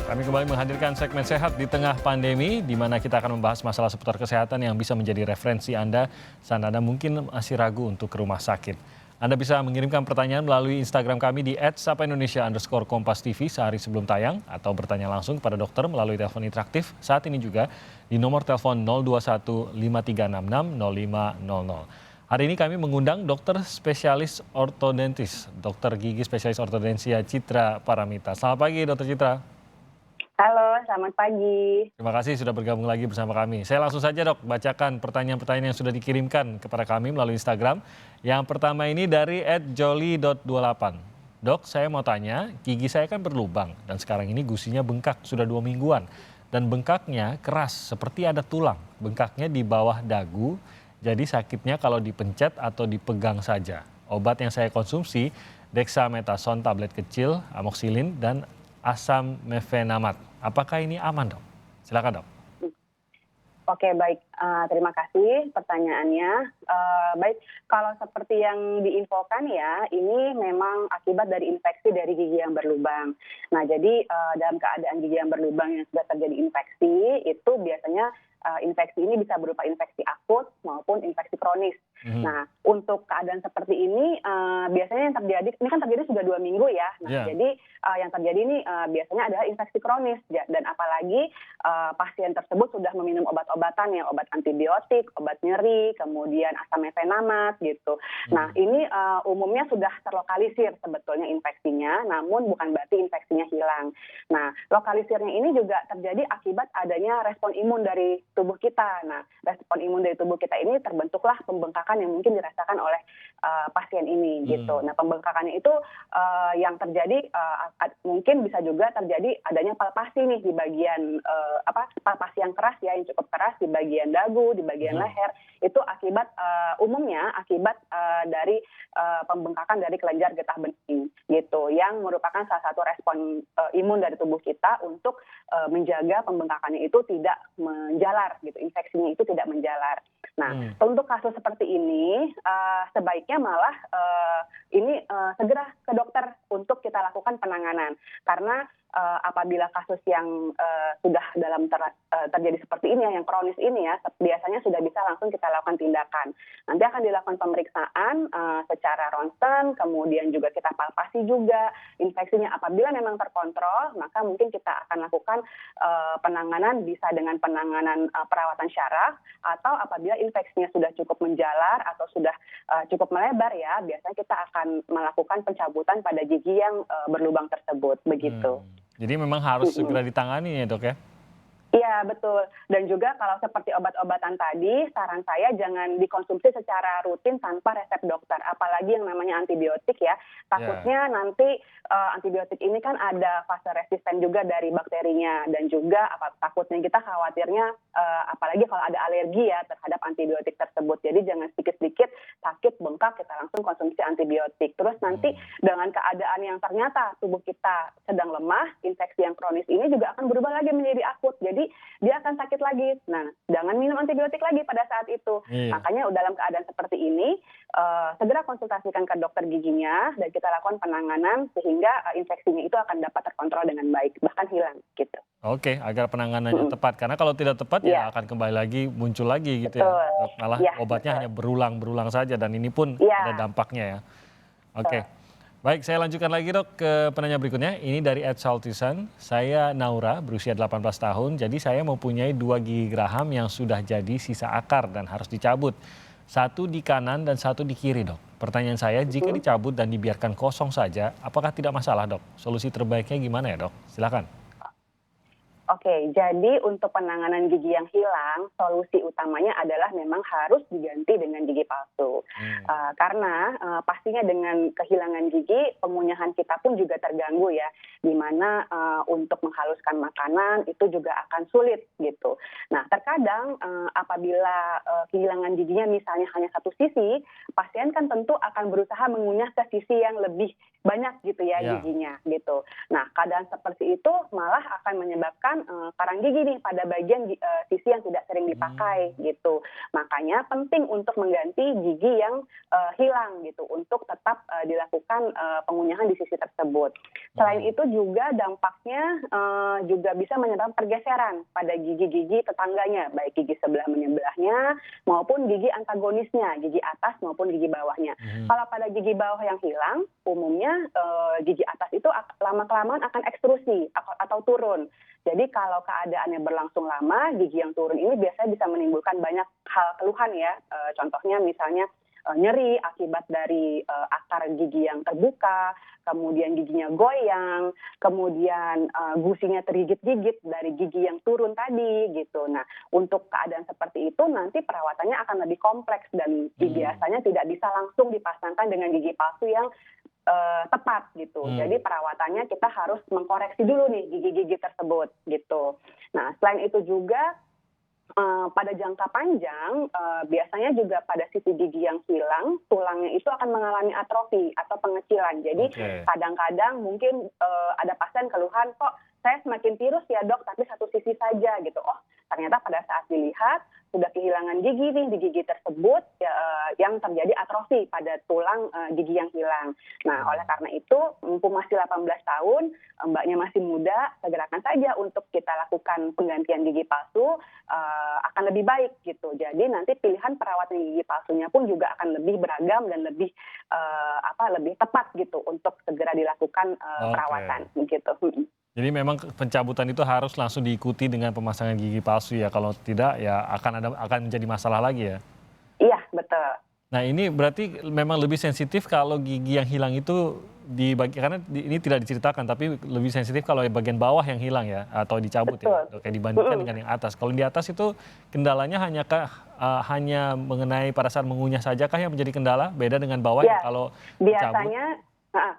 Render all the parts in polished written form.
Kami kembali menghadirkan segmen Sehat di tengah pandemi, di mana kita akan membahas masalah seputar kesehatan yang bisa menjadi referensi Anda saat Anda mungkin masih ragu untuk ke rumah sakit. Anda bisa mengirimkan pertanyaan melalui Instagram kami di @sapaindonesia_kompas.tv sehari sebelum tayang, atau bertanya langsung kepada dokter melalui telepon interaktif saat ini juga di nomor telepon 021 5366 0500. Hari ini kami mengundang dokter spesialis ortodontis, dokter gigi spesialis ortodensia Citra Paramita. Selamat pagi, dokter Citra. Halo, selamat pagi. Terima kasih sudah bergabung lagi bersama kami. Saya langsung saja, Dok, bacakan pertanyaan-pertanyaan yang sudah dikirimkan kepada kami melalui Instagram. Yang pertama ini dari @jolly.28. Dok, saya mau tanya, gigi saya kan berlubang dan sekarang ini gusinya bengkak sudah 2 mingguan. Dan bengkaknya keras, seperti ada tulang. Bengkaknya di bawah dagu, jadi sakitnya kalau dipencet atau dipegang saja. Obat yang saya konsumsi, dexamethasone tablet kecil, amoxicillin, dan asam mefenamat. Apakah ini aman, Dok? Silakan, Dok. Oke, baik. Terima kasih pertanyaannya. Baik, kalau seperti yang diinfokan ya, ini memang akibat dari infeksi dari gigi yang berlubang. Nah, jadi dalam keadaan gigi yang berlubang yang sudah terjadi infeksi, itu biasanya infeksi ini bisa berupa infeksi akut maupun infeksi kronis. Nah, untuk keadaan seperti ini biasanya yang terjadi, ini kan terjadi sudah 2 minggu ya. Nah, jadi yang terjadi ini biasanya adalah infeksi kronis, dan apalagi pasien tersebut sudah meminum obat-obatan ya, obat antibiotik, obat nyeri, kemudian asam mefenamat gitu. Nah, ini umumnya sudah terlokalisir sebetulnya infeksinya, namun bukan berarti infeksinya hilang. Nah, lokalisirnya ini juga terjadi akibat adanya respon imun dari tubuh kita. Nah, respon imun dari tubuh kita ini terbentuklah pembengkakan yang mungkin dirasakan oleh pasien ini gitu. Nah, pembengkakannya itu yang terjadi mungkin bisa juga terjadi adanya palpasi nih di bagian palpasi yang keras ya, yang cukup keras di bagian dagu, di bagian leher. Itu akibat umumnya akibat dari pembengkakan dari kelenjar getah bening gitu, yang merupakan salah satu respon imun dari tubuh kita untuk menjaga pembengkakannya itu tidak menjalar gitu, infeksinya itu tidak menjalar. Nah, untuk kasus seperti ini sebaiknya malah ini segera ke dokter untuk kita lakukan penanganan, karena apabila kasus yang sudah dalam terjadi seperti ini, yang kronis ini ya, biasanya sudah bisa langsung kita lakukan tindakan. Nanti akan dilakukan pemeriksaan secara ronsen, kemudian juga kita palpasi juga infeksinya. Apabila memang terkontrol, maka mungkin kita akan lakukan penanganan, bisa dengan penanganan perawatan syaraf, atau apabila infeksinya sudah cukup menjalar atau sudah cukup melebar ya, biasanya kita akan melakukan pencabutan pada gigi yang berlubang tersebut, begitu. Jadi memang harus segera ditangani ya, Dok ya? Iya, betul. Dan juga kalau seperti obat-obatan tadi, saran saya jangan dikonsumsi secara rutin tanpa resep dokter. Apalagi yang namanya antibiotik ya. Takutnya nanti antibiotik ini kan ada fase resisten juga dari bakterinya. Dan juga takutnya kita khawatirnya, apalagi kalau ada alergi ya terhadap antibiotik tersebut. Jadi jangan sedikit-sedikit sakit, bengkak, kita langsung konsumsi antibiotik. Terus nanti dengan keadaan yang ternyata tubuh kita sedang lemah, infeksi yang kronis ini juga akan berubah lagi menjadi akut. Jadi dia akan sakit lagi. Nah, jangan minum antibiotik lagi pada saat itu. Makanya dalam keadaan seperti ini, segera konsultasikan ke dokter giginya dan kita lakukan penanganan sehingga infeksinya itu akan dapat terkontrol dengan baik, bahkan hilang gitu. Oke, agar penanganannya tepat. Karena kalau tidak tepat ya akan kembali lagi, muncul lagi gitu ya. Malah obatnya hanya berulang-berulang saja, dan ini pun ada dampaknya ya. Oke. Baik, saya lanjutkan lagi, Dok, ke penanya berikutnya. Ini dari @saltisan. Saya Naura, berusia 18 tahun. Jadi saya mempunyai 2 gigi geraham yang sudah jadi sisa akar dan harus dicabut. 1 di kanan dan 1 di kiri, Dok. Pertanyaan saya, jika dicabut dan dibiarkan kosong saja, apakah tidak masalah, Dok? Solusi terbaiknya gimana ya, Dok? Silakan. Oke, jadi untuk penanganan gigi yang hilang, solusi utamanya adalah memang harus diganti dengan gigi palsu. Karena pastinya dengan kehilangan gigi, pengunyahan kita pun juga terganggu ya, di mana untuk menghaluskan makanan itu juga akan sulit gitu. Nah, terkadang apabila kehilangan giginya misalnya hanya satu sisi, pasien kan tentu akan berusaha mengunyah ke sisi yang lebih banyak gitu ya Ya. giginya gitu. Nah, keadaan seperti itu malah akan menyebabkan karang gigi nih pada bagian sisi yang tidak sering dipakai gitu. Makanya penting untuk mengganti gigi yang hilang gitu untuk tetap dilakukan pengunyahan di sisi tersebut. Selain itu juga dampaknya juga bisa menyebabkan pergeseran pada gigi-gigi tetangganya, baik gigi sebelah menyebelahnya maupun gigi antagonisnya, gigi atas maupun gigi bawahnya. Kalau pada gigi bawah yang hilang, umumnya gigi atas itu lama-kelamaan akan ekstrusi atau turun. Jadi kalau keadaannya berlangsung lama, gigi yang turun ini biasanya bisa menimbulkan banyak hal keluhan ya. Contohnya misalnya nyeri akibat dari akar gigi yang terbuka, kemudian giginya goyang, kemudian gusinya tergigit-gigit dari gigi yang turun tadi gitu. Nah, untuk keadaan seperti itu nanti perawatannya akan lebih kompleks dan biasanya tidak bisa langsung dipasangkan dengan gigi palsu yang tepat gitu. Jadi perawatannya kita harus mengkoreksi dulu nih gigi-gigi tersebut gitu. Nah, selain itu juga pada jangka panjang biasanya juga pada sisi gigi yang hilang, tulangnya itu akan mengalami atrofi atau pengecilan. Jadi kadang-kadang mungkin ada pasien keluhan, kok saya semakin tirus ya dok, tapi satu sisi saja gitu. Oh, ternyata pada saat dilihat sudah kehilangan gigi nih di gigi tersebut yang terjadi atrofi pada tulang gigi yang hilang. Nah, oleh karena itu mumpung masih 18 tahun, mbaknya masih muda, segerakan saja untuk kita lakukan penggantian gigi palsu akan lebih baik gitu. Jadi nanti pilihan perawatan gigi palsunya pun juga akan lebih beragam dan lebih lebih tepat gitu untuk segera dilakukan perawatan gitu. Jadi memang pencabutan itu harus langsung diikuti dengan pemasangan gigi palsu ya. Kalau tidak ya akan menjadi masalah lagi ya. Iya, betul. Nah, ini berarti memang lebih sensitif kalau gigi yang hilang itu karena ini tidak diceritakan, tapi lebih sensitif kalau bagian bawah yang hilang ya atau dicabut ya. Kayak dibandingkan dengan yang atas. Kalau di atas itu kendalanya hanya mengenai pada saat mengunyah saja kah yang menjadi kendala? Beda dengan bawah yang kalau dicabut?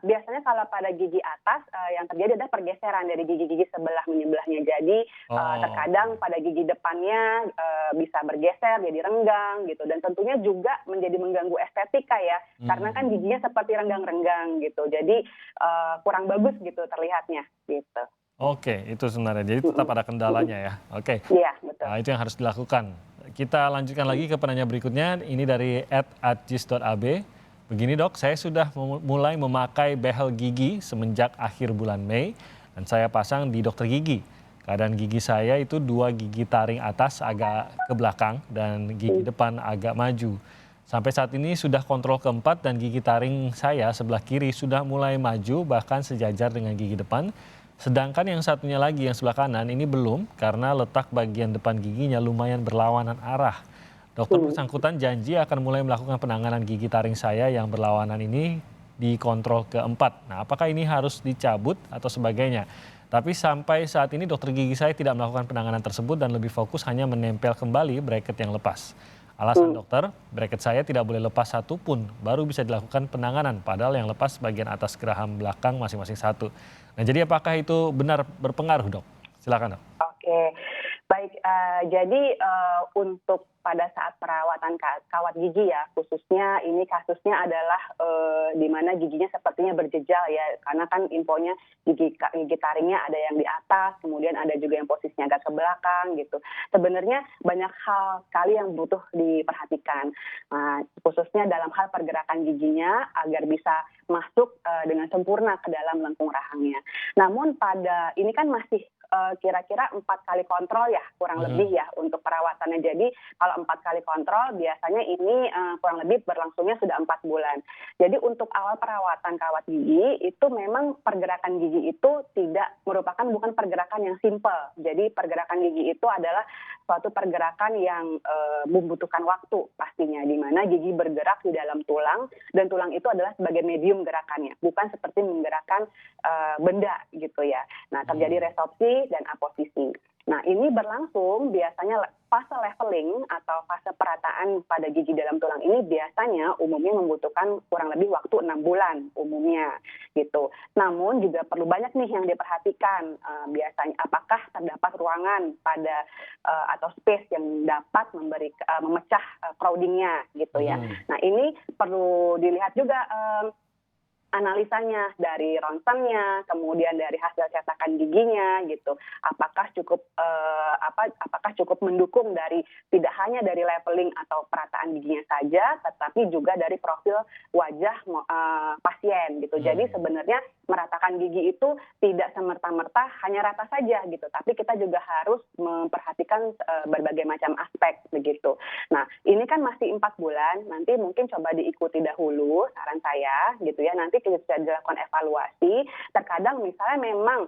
Biasanya kalau pada gigi atas yang terjadi adalah pergeseran dari gigi-gigi sebelah menyebelahnya. Jadi terkadang pada gigi depannya bisa bergeser jadi renggang gitu, dan tentunya juga menjadi mengganggu estetika ya, karena kan giginya seperti renggang-renggang gitu. Jadi kurang bagus gitu terlihatnya gitu. Oke, itu sebenarnya. Jadi tetap ada kendalanya ya. Oke. Iya, betul. Nah, itu yang harus dilakukan. Kita lanjutkan lagi ke penanya berikutnya. Ini dari @atjis.ab. Begini dok, saya sudah mulai memakai behel gigi semenjak akhir bulan Mei dan saya pasang di dokter gigi. Keadaan gigi saya itu 2 gigi taring atas agak ke belakang dan gigi depan agak maju. Sampai saat ini sudah kontrol keempat dan gigi taring saya sebelah kiri sudah mulai maju bahkan sejajar dengan gigi depan. Sedangkan yang satunya lagi yang sebelah kanan ini belum karena letak bagian depan giginya lumayan berlawanan arah. Dokter bersangkutan janji akan mulai melakukan penanganan gigi taring saya yang berlawanan ini di kontrol keempat. Nah, apakah ini harus dicabut atau sebagainya? Tapi sampai saat ini dokter gigi saya tidak melakukan penanganan tersebut dan lebih fokus hanya menempel kembali bracket yang lepas. Alasan dokter, bracket saya tidak boleh lepas satu pun, baru bisa dilakukan penanganan, padahal yang lepas bagian atas geraham belakang masing-masing satu. Nah, jadi apakah itu benar berpengaruh dok? Silakan dok. Oke, baik. Jadi untuk pada saat perawatan kawat gigi ya, khususnya ini kasusnya adalah di mana giginya sepertinya berjejal ya, karena kan infonya gigi taringnya ada yang di atas, kemudian ada juga yang posisinya agak ke belakang gitu. Sebenarnya banyak hal sekali yang butuh diperhatikan, khususnya dalam hal pergerakan giginya agar bisa masuk dengan sempurna ke dalam lengkung rahangnya. Namun pada ini kan masih kira-kira 4 kali kontrol ya kurang lebih ya untuk perawatannya. Jadi kalau 4 kali kontrol biasanya ini kurang lebih berlangsungnya sudah 4 bulan. Jadi untuk awal perawatan kawat gigi itu memang pergerakan gigi itu bukan pergerakan yang simple. Jadi pergerakan gigi itu adalah suatu pergerakan yang membutuhkan waktu pastinya, di mana gigi bergerak di dalam tulang dan tulang itu adalah sebagai medium gerakannya, bukan seperti menggerakkan benda gitu ya. Nah, terjadi resorpsi dan aposisi. Nah, ini berlangsung biasanya fase leveling atau fase perataan pada gigi dalam tulang ini biasanya umumnya membutuhkan kurang lebih waktu 6 bulan umumnya gitu. Namun juga perlu banyak nih yang diperhatikan, biasanya apakah terdapat ruangan pada atau space yang dapat memecah crowding-nya gitu ya. Nah, ini perlu dilihat juga analisanya dari ronsennya, kemudian dari hasil cetakan giginya gitu. Apakah cukup mendukung dari tidak hanya dari leveling atau perataan giginya saja, tetapi juga dari profil wajah pasien gitu. Jadi sebenarnya meratakan gigi itu tidak semerta-merta hanya rata saja gitu, tapi kita juga harus memperhatikan berbagai macam aspek begitu. Nah, ini kan masih 4 bulan, nanti mungkin coba diikuti dahulu saran saya gitu ya. Nanti bisa dilakukan evaluasi. Terkadang misalnya memang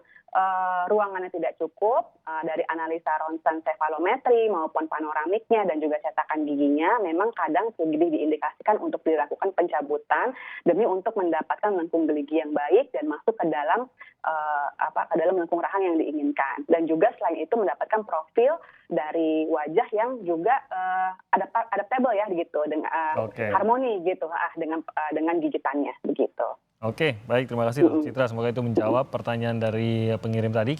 ruangannya tidak cukup dari analisa ronsen sefalometri maupun panoramiknya dan juga cetakan giginya, memang kadang lebih diindikasikan untuk dilakukan pencabutan demi untuk mendapatkan lengkung gerigi yang baik dan masuk ke dalam lengkung rahang yang diinginkan. Dan juga selain itu mendapatkan profil dari wajah yang juga adaptable ya begitu, dengan harmoni gitu dengan gigitannya begitu. Oke, baik, terima kasih Dok Citra. Semoga itu menjawab pertanyaan dari pengirim tadi.